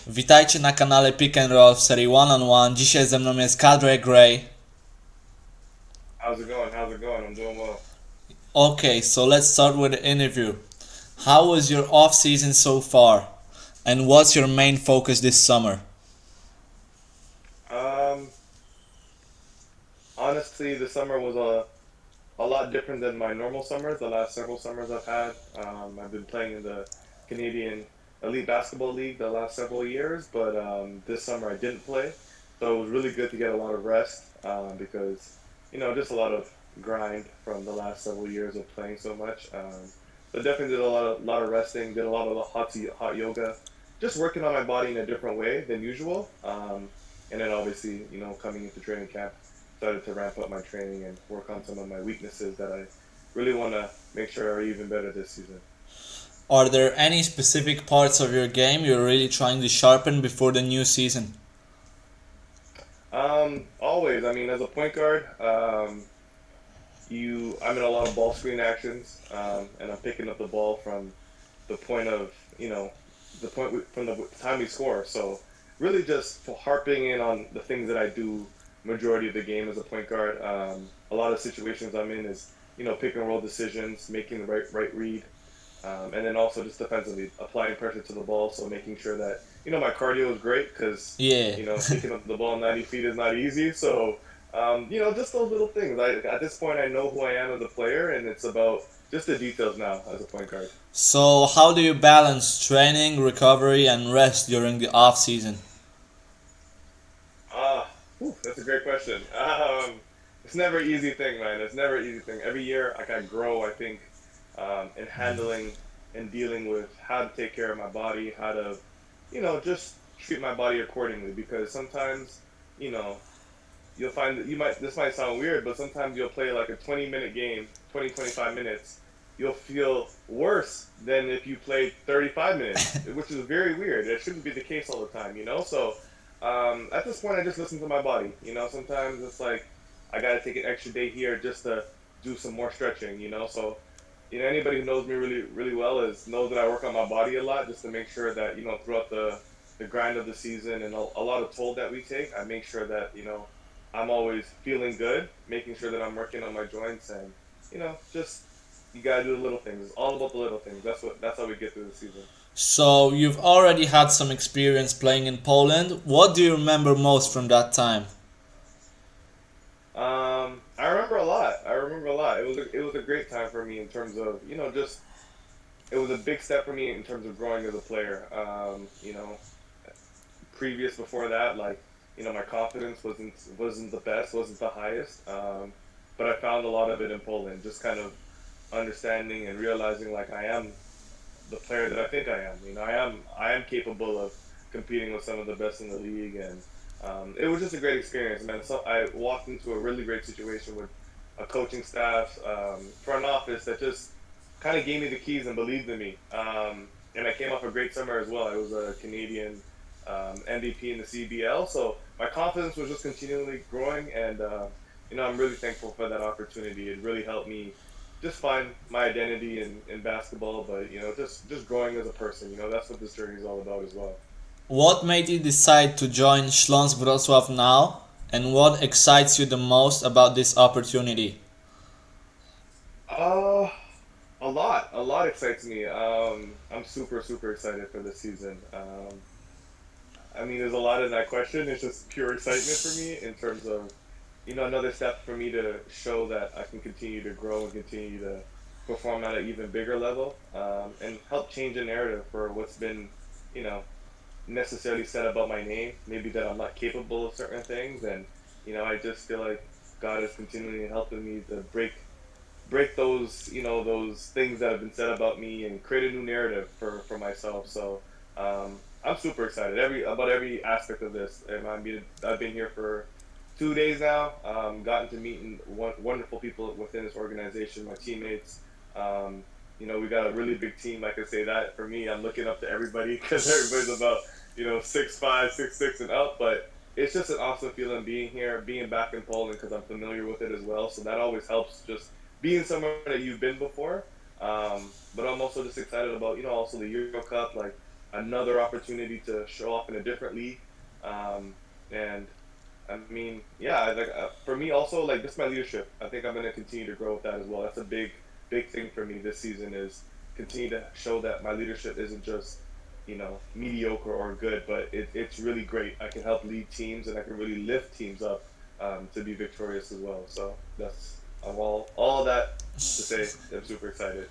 Witajcie na kanale Pick and Roll w serii One on One. Dzisiaj ze mną jest Kadre Gray. How's it going? How's it going? I'm doing well. Okay, so let's start with the interview. How was your off season so far? And what's your main focus this summer? Honestly, the summer was a lot different than my normal summers. The last several summers I've had. I've been playing in the Canadian Elite Basketball League the last several years, but this summer I didn't play. So it was really good to get a lot of rest because, just a lot of grind from the last several years of playing so much. So definitely did a lot of resting, did a lot of hot yoga, just working on my body in a different way than usual. And then obviously, coming into training camp, started to ramp up my training and work on some of my weaknesses that I really want to make sure are even better this season. Are there any specific parts of your game you're really trying to sharpen before the new season? Always. I mean, as a point guard, I'm in a lot of ball screen actions, and I'm picking up the ball from the point of, from the time we score. So really just harping in on the things that I do majority of the game as a point guard. A lot of situations I'm in is, pick and roll decisions, making the right read, and then also just defensively applying pressure to the ball. So making sure that, my cardio is great because, picking up the ball 90 feet is not easy. So, just those little things. At this point, I know who I am as a player, and it's about just the details now as a point guard. So, how do you balance training, recovery, and rest during the off season? That's a great question. It's never an easy thing, man. It's never an easy thing. Every year, I grow, I think, in handling and dealing with how to take care of my body, how to, just treat my body accordingly. Because sometimes, you'll find that this might sound weird, but sometimes you'll play like a 20-minute game, 25 minutes. You'll feel worse than if you played 35 minutes, which is very weird. It shouldn't be the case all the time, So at this point, I just listen to my body. Sometimes it's like I got to take an extra day here just to do some more stretching. So anybody who knows me really, really well knows that I work on my body a lot just to make sure that throughout the grind of the season and a lot of toll that we take, I make sure that I'm always feeling good, making sure that I'm working on my joints and just you gotta do the little things. It's all about the little things. That's how we get through the season. So, you've already had some experience playing in Poland. What do you remember most from that time? I remember a lot. It was a great time for me in terms of just it was a big step for me in terms of growing as a player. Previous before that, like my confidence wasn't the best, wasn't the highest. But I found a lot of it in Poland. Just kind of understanding and realizing like I am the player that I think I am. I am capable of competing with some of the best in the league, and it was just a great experience, man. So I walked into a really great situation with a coaching staff, front office that just kind of gave me the keys and believed in me. And I came off a great summer as well. I was a Canadian MVP in the CBL, so my confidence was just continually growing, and I'm really thankful for that opportunity. It really helped me just find my identity in basketball, but just growing as a person. That's what this journey is all about as well. What made you decide to join Śląsk Wrocław now, and what excites you the most about this opportunity? A lot excites me. I'm super excited for this season. I mean, there's a lot in that question. It's just pure excitement for me in terms of another step for me to show that I can continue to grow and continue to perform at an even bigger level, and help change the narrative for what's been, necessarily said about my name. Maybe that I'm not capable of certain things, and I just feel like God is continually helping me to break those those things that have been said about me and create a new narrative for myself. So I'm super excited about every aspect of this, and I've been here for 2 days now. Gotten to meet wonderful people within this organization, my teammates. We got a really big team. I can say that for me, I'm looking up to everybody because everybody's about 6'5", 6'6", and up. But it's just an awesome feeling being here, being back in Poland because I'm familiar with it as well. So that always helps, just being somewhere that you've been before. But I'm also just excited about also the Euro Cup. Like another opportunity to show off in a different league. And I mean, yeah, like for me also, like just my leadership. I think I'm going to continue to grow with that as well. That's a big thing for me this season is continue to show that my leadership isn't just mediocre or good, but it's really great. I can help lead teams and I can really lift teams up to be victorious as well. So that's all of that to say. I'm super excited.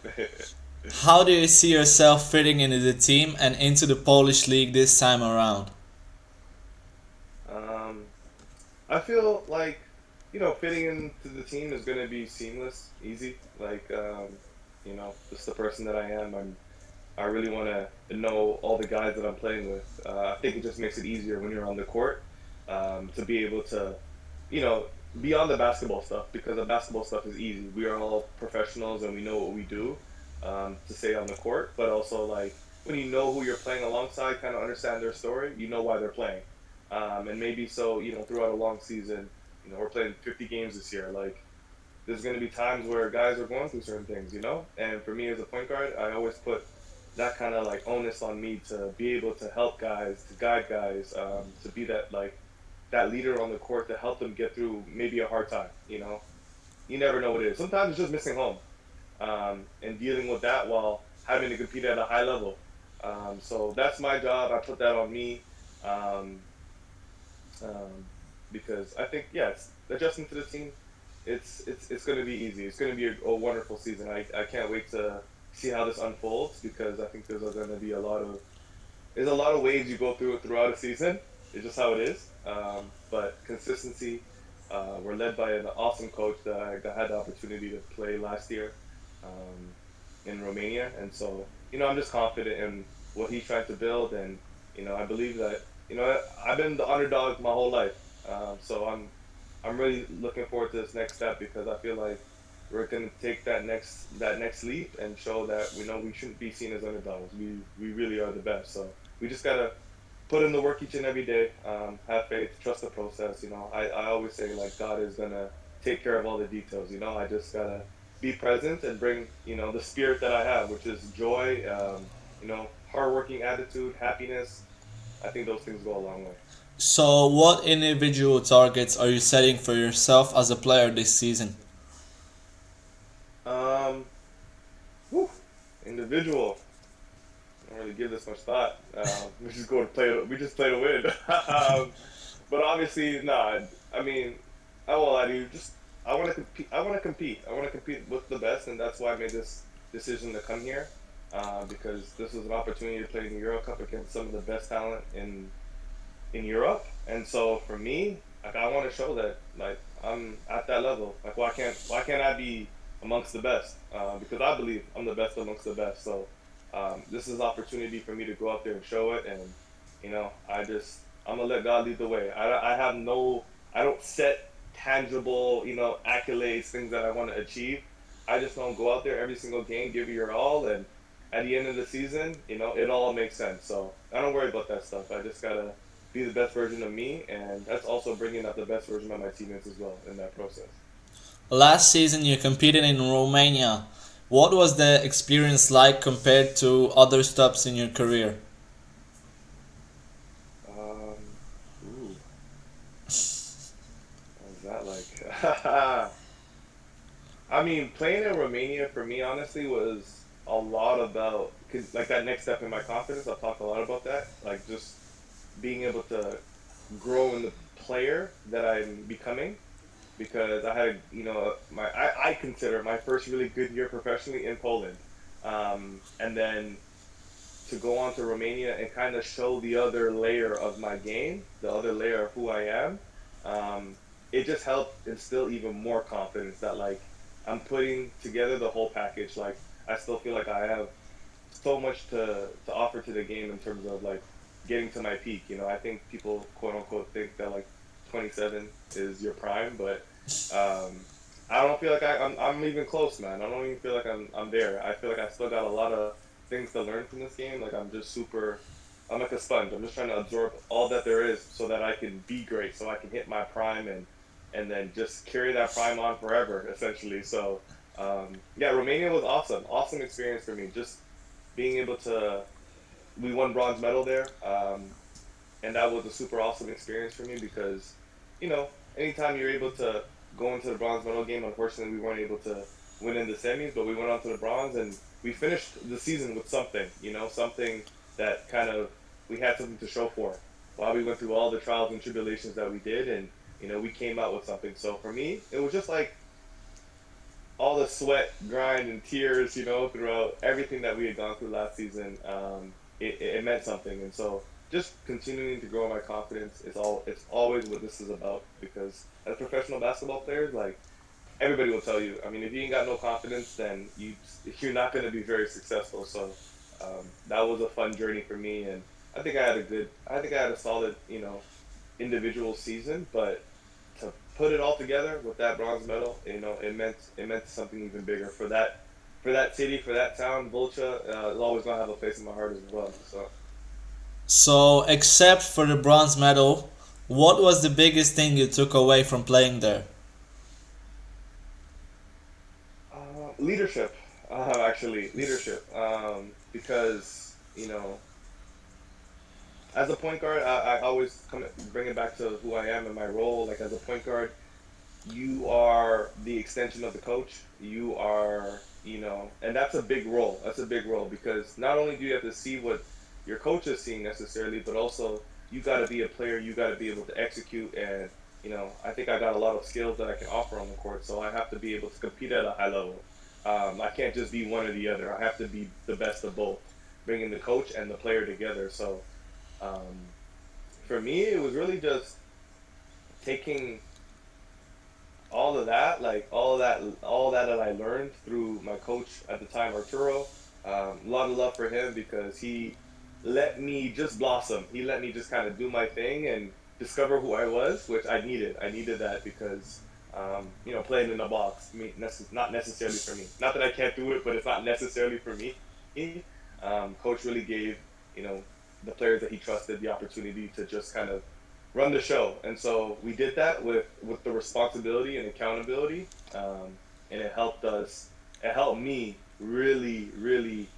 How do you see yourself fitting into the team and into the Polish league this time around? um, I feel like fitting into the team is going to be seamless, easy. Like just the person that I am. I really want to know all the guys that I'm playing with. I think it just makes it easier when you're on the court to be able to, you know, beyond the basketball stuff because the basketball stuff is easy. We are all professionals and we know what we do to say on the court, but also like when you know who you're playing alongside, kind of understand their story, you know why they're playing. And maybe so, throughout a long season, we're playing 50 games this year. Like, there's going to be times where guys are going through certain things, And for me as a point guard, I always put that kind of like onus on me to be able to help guys, to guide guys, to be that leader on the court to help them get through maybe a hard time. You never know what it is. Sometimes it's just missing home, and dealing with that while having to compete at a high level. So that's my job. I put that on me. Um, um, because I think yes, adjusting to the team, it's going to be easy. It's going to be a wonderful season. I can't wait to see how this unfolds because I think there's going to be a lot of waves you go through throughout a season. It's just how it is. But consistency. We're led by an awesome coach that I had the opportunity to play last year um, in Romania, and so I'm just confident in what he's trying to build, and I believe that I've been the underdog my whole life, so I'm really looking forward to this next step because I feel like we're going to take that next leap and show that we shouldn't be seen as underdogs. We really are the best. So we just gotta put in the work each and every day. Have faith, trust the process. I always say like God is gonna take care of all the details. I just gotta be present and bring the spirit that I have, which is joy. Hardworking attitude, happiness. I think those things go a long way. So, what individual targets are you setting for yourself as a player this season? Um, whew, individual. I don't really give this much thought. We just go to play. We just play to win. But obviously, nah. I mean, I won't lie to you. Just I want to compete. I want to compete. I want to compete with the best, and that's why I made this decision to come here. Because this was an opportunity to play in the Euro Cup against some of the best talent in Europe, and so for me, like I want to show that like I'm at that level. Like why can't I be amongst the best? Because I believe I'm the best amongst the best. So this is an opportunity for me to go out there and show it, and I'm gonna let God lead the way. I don't set tangible accolades, things that I want to achieve. I just don't go out there every single game, give it your all, and at the end of the season, it all makes sense. So I don't worry about that stuff. I just gotta be the best version of me, and that's also bringing out the best version of my teammates as well in that process. Last season, you competed in Romania. What was the experience like compared to other stops in your career? Um, what was that like? I mean, playing in Romania for me, honestly, was a lot about like that next step in my confidence. I've talked a lot about that, like just being able to grow in the player that I'm becoming. Because I had, I consider my first really good year professionally in Poland, and then to go on to Romania and kind of show the other layer of my game, the other layer of who I am. It just helped instill even more confidence that like I'm putting together the whole package. Like I still feel like I have so much to offer to the game in terms of like getting to my peak. I think people quote unquote think that like 27 is your prime, but I don't feel like I'm even close, man. I don't even feel like I'm there. I feel like I still got a lot of things to learn from this game. Like I'm like a sponge. I'm just trying to absorb all that there is so that I can be great, so I can hit my prime and then just carry that prime on forever, essentially. So yeah, Romania was awesome. Awesome experience for me. Just being able to we won bronze medal there, and that was a super awesome experience for me because, you know, anytime you're able to go into the bronze medal game, unfortunately we weren't able to win in the semis, but we went on to the bronze and we finished the season with something, you know, something that kind of we had something to show for while we went through all the trials and tribulations that we did, and you know we came out with something. So for me, it was just like all the sweat, grind, and tears, you know, throughout everything that we had gone through last season. It meant something, and so just continuing to grow my confidence is all. It's always what this is about because as professional basketball players, like everybody will tell you. I mean, if you ain't got no confidence, then you're not going to be very successful. So that was a fun journey for me, and I think I had a solid, you know, individual season, but to put it all together with that bronze medal, you know, it meant something even bigger for that city, for that town. Volcha is always gonna have a place in my heart as well. So So, except for the bronze medal, what was the biggest thing you took away from playing there? leadership, actually leadership, because you know as a point guard, I always bring it back to who I am and my role. Like as a point guard, you are the extension of the coach. You are, you know, and that's a big role. That's a big role because not only do you have to see what your coach is seeing necessarily, but also you got to be a player. You got to be able to execute, and you know, I think I got a lot of skills that I can offer on the court. So I have to be able to compete at a high level. I can't just be one or the other. I have to be the best of both, bringing the coach and the player together. So um, for me, it was really just taking all of that, like all that I learned through my coach at the time, Arturo. A lot of love for him because he let me just blossom. He let me just kind of do my thing and discover who I was, which I needed. I needed that because, you know, playing in the box, not necessarily for me. Not that I can't do it, but it's not necessarily for me. Coach really gave, you know, the players that he trusted the opportunity to just kind of run the show. And so we did that with the responsibility and accountability, and it helped us. It helped me really, really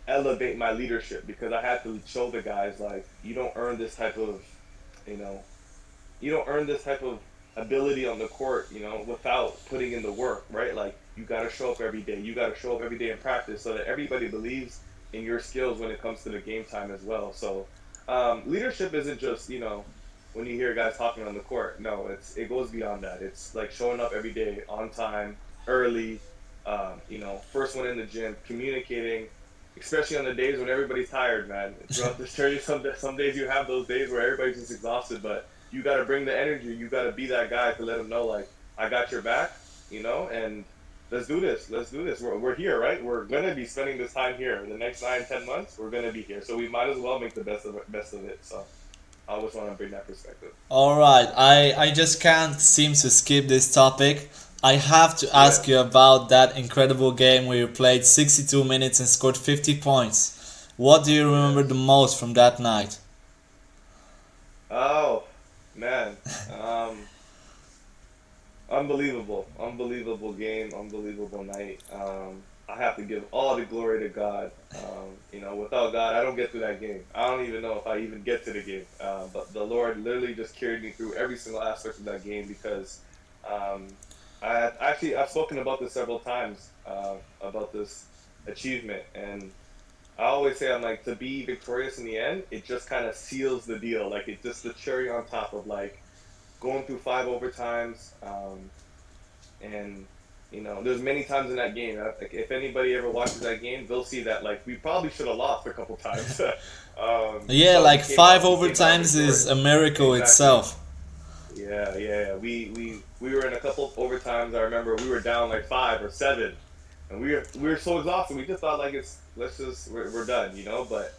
elevate my leadership because I had to show the guys like you don't earn this type of, you know, you don't earn this type of ability on the court, you know, without putting in the work, right? Like you got to show up every day. You got to show up every day in practice so that everybody believes in your skills when it comes to the game time as well. So leadership isn't just, you know, when you hear guys talking on the court. No, it goes beyond that. It's like showing up every day on time, early, you know, first one in the gym, communicating, especially on the days when everybody's tired, man. Throughout this journey, some days you have those days where everybody's just exhausted, but you got to bring the energy. You got to be that guy to let them know, like, I got your back, you know, and let's do this. Let's do this. We're here, right? We're gonna be spending this time here. The next 9, 10 months, we're gonna be here. So we might as well make the best of it. So I always want to bring that perspective. All right, I just can't seem to skip this topic. I have to Yeah. ask you about that incredible game where you played 62 minutes and scored 50 points. What do you remember the Yes. most from that night? Oh man. Unbelievable, unbelievable game, unbelievable night. I have to give all the glory to God. You know, without God, I don't get through that game. I don't even know if I even get to the game. But the Lord literally just carried me through every single aspect of that game because um, I've spoken about this several times about this achievement, and I always say I'm like to be victorious in the end. It just kind of seals the deal. Like it's just the cherry on top of like going through 5 overtimes, and you know, there's many times in that game. Like, if anybody ever watches that game, they'll see that like we probably should have lost a couple times, Yeah, but like five we came out overtimes is a victorious. miracle Exactly. itself. Yeah, yeah, yeah. We were in a couple of overtimes. I remember we were down like 5 or 7, and we were so exhausted. We just thought like it's let's just we're done, you know. But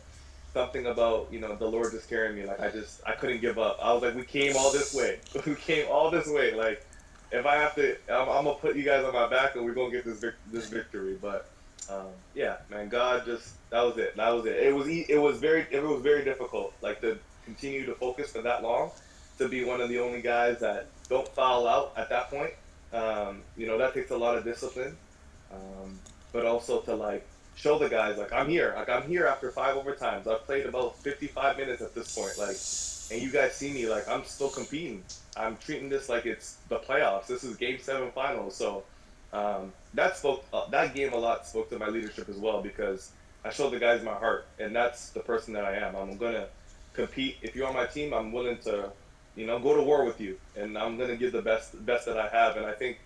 something about the Lord just carrying me. Like I couldn't give up. I was like, we came all this way. We came all this way. Like if I have to, I'm gonna put you guys on my back, and we're gonna get this victory. But yeah, man, God just that was it. That was it. It was very difficult. Like to continue to focus for that long, to be one of the only guys that don't foul out at that point. That takes a lot of discipline, but also to like show the guys like I'm here after 5 overtimes. I've played about 55 minutes at this point, like, and you guys see me like I'm still competing. I'm treating this like it's the playoffs. This is Game 7 finals. So that game a lot spoke to my leadership as well because I showed the guys my heart, and that's the person that I am. I'm gonna compete. If you're on my team, I'm willing to, go to war with you, and I'm gonna give the best that I have. And I think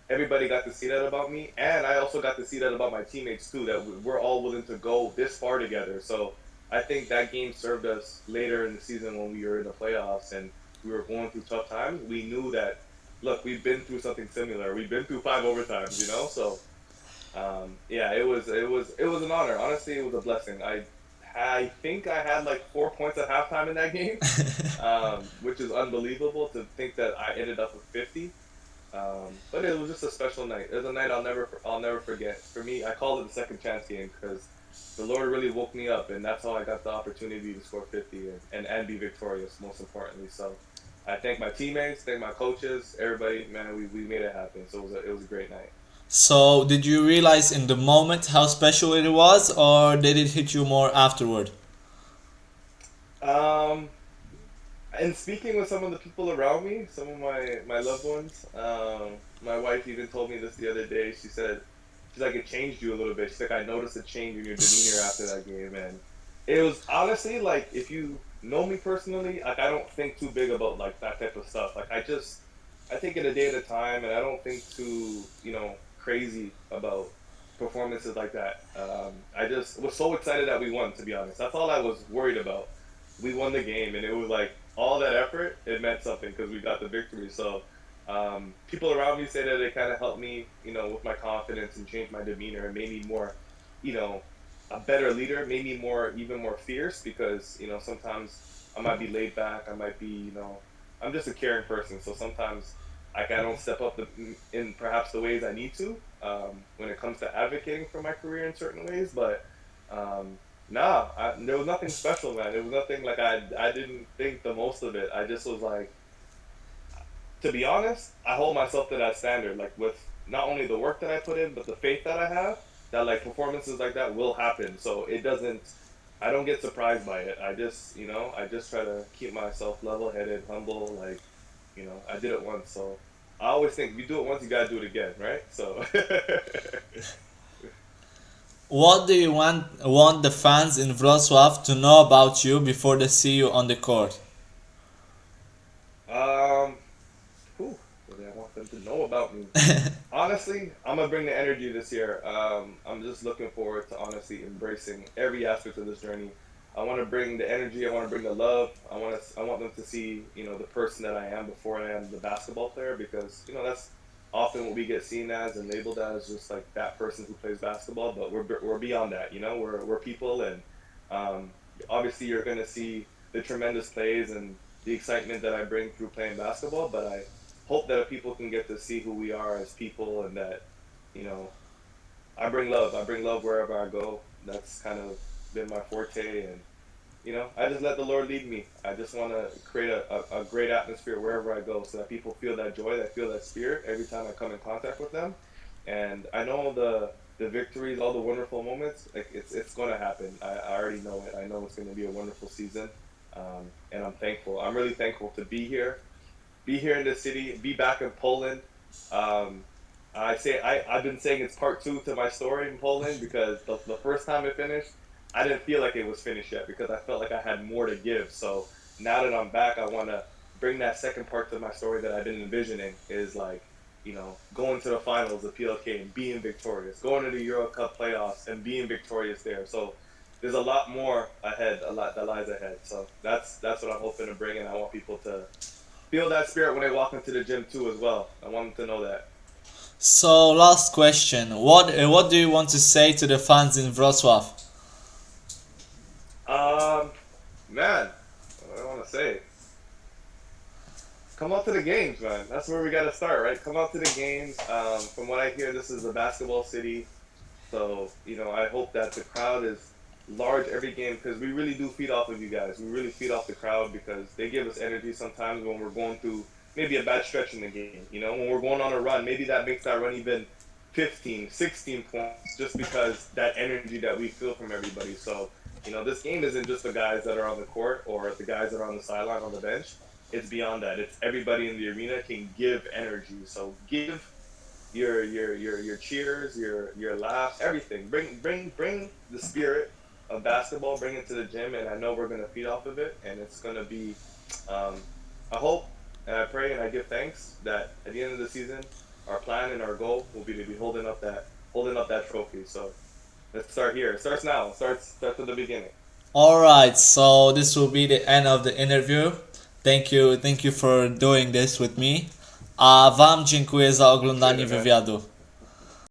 everybody got to see that about me, and I also got to see that about my teammates too. That we're all willing to go this far together. So I think that game served us later in the season when we were in the playoffs and we were going through tough times. We knew that, look, we've been through something similar. We've been through 5 overtimes, So yeah, it was an honor. Honestly, it was a blessing. I think I had like 4 points at halftime in that game, which is unbelievable to think that I ended up with 50. But it was just a special night. It was a night I'll never forget. For me, I call it the second chance game because the Lord really woke me up, and that's how I got the opportunity to score 50 and be victorious. Most importantly, so I thank my teammates, thank my coaches, everybody. Man, we made it happen. So it was a great night. So, did you realize in the moment how special it was, or did it hit you more afterward? Um, and speaking with some of the people around me, some of my loved ones, my wife even told me this the other day. She's like, it changed you a little bit. She's like, I noticed a change in your demeanor after that game, and it was honestly like, if you know me personally, like I don't think too big about like that type of stuff. Like I take it a day at a time, and I don't think too crazy about performances like that. I just was so excited that we won. To be honest, that's all I was worried about. We won the game, and it was like all that effort. It meant something because we got the victory. So people around me say that it kind of helped me, with my confidence and changed my demeanor and made me more, you know, a better leader, made me even more fierce because, sometimes I might be laid back. I might be, I'm just a caring person. So sometimes like I don't step up in perhaps the ways I need to when it comes to advocating for my career in certain ways. But there was nothing special, man. It was nothing like I didn't think the most of it. I just was like, to be honest, I hold myself to that standard, like with not only the work that I put in, but the faith that I have, that like performances like that will happen. So I don't get surprised by it. I just try to keep myself level headed, humble, like, I did it once. So I always think if you do it once, you gotta do it again, right? So, What do you want the fans in Wrocław to know about you before they see you on the court? um, what do I want them to know about me? Honestly, I'm gonna bring the energy this year. I'm just looking forward to honestly embracing every aspect of this journey. I want to bring the energy. I want to bring the love. I want them to see, the person that I am before I am the basketball player, because that's often what we get seen as and labeled as, just like that person who plays basketball. But we're beyond that. We're people, and um, obviously you're gonna see the tremendous plays and the excitement that I bring through playing basketball. But I hope that people can get to see who we are as people, and that you know I bring love. I bring love wherever I go. That's kind of been my forte, and I just let the Lord lead me. I just want to create a great atmosphere wherever I go, so that people feel that joy, that feel that spirit every time I come in contact with them. And I know the victories, all the wonderful moments, like it's going to happen. I already know it. I know it's going to be a wonderful season, and I'm thankful. I'm really thankful to be here in the city, be back in Poland. Um, I've been saying it's part two to my story in Poland, because the first time it finished, I didn't feel like it was finished yet, because I felt like I had more to give. So now that I'm back, I want to bring that second part to my story that I've been envisioning, is like, going to the finals of PLK and being victorious, going to the Euro Cup playoffs and being victorious there. So there's a lot more ahead, a lot that lies ahead. So that's what I'm hoping to bring, and I want people to feel that spirit when they walk into the gym too as well. I want them to know that. So, last question. What do you want to say to the fans in Wrocław? Um, Man, what do I want to say? Come out to the games, man. That's where we got to start, right? Come out to the games. From what I hear, this is a basketball city. So, I hope that the crowd is large every game, because we really do feed off of you guys. We really feed off the crowd, because they give us energy sometimes when we're going through maybe a bad stretch in the game. When we're going on a run, maybe that makes that run even 15, 16 points, just because that energy that we feel from everybody. So, you know, this game isn't just the guys that are on the court or the guys that are on the sideline on the bench. It's beyond that. It's everybody in the arena can give energy. So give your cheers, your laughs, everything. Bring the spirit of basketball, bring it to the gym, and I know we're gonna feed off of it, and it's gonna be. I hope and I pray and I give thanks that at the end of the season, our plan and our goal will be to be holding up that trophy. So let's start here. It starts now. It starts at the beginning. Alright, so this will be the end of the interview. Thank you for doing this with me. A wam dziękuję za oglądanie wywiadu.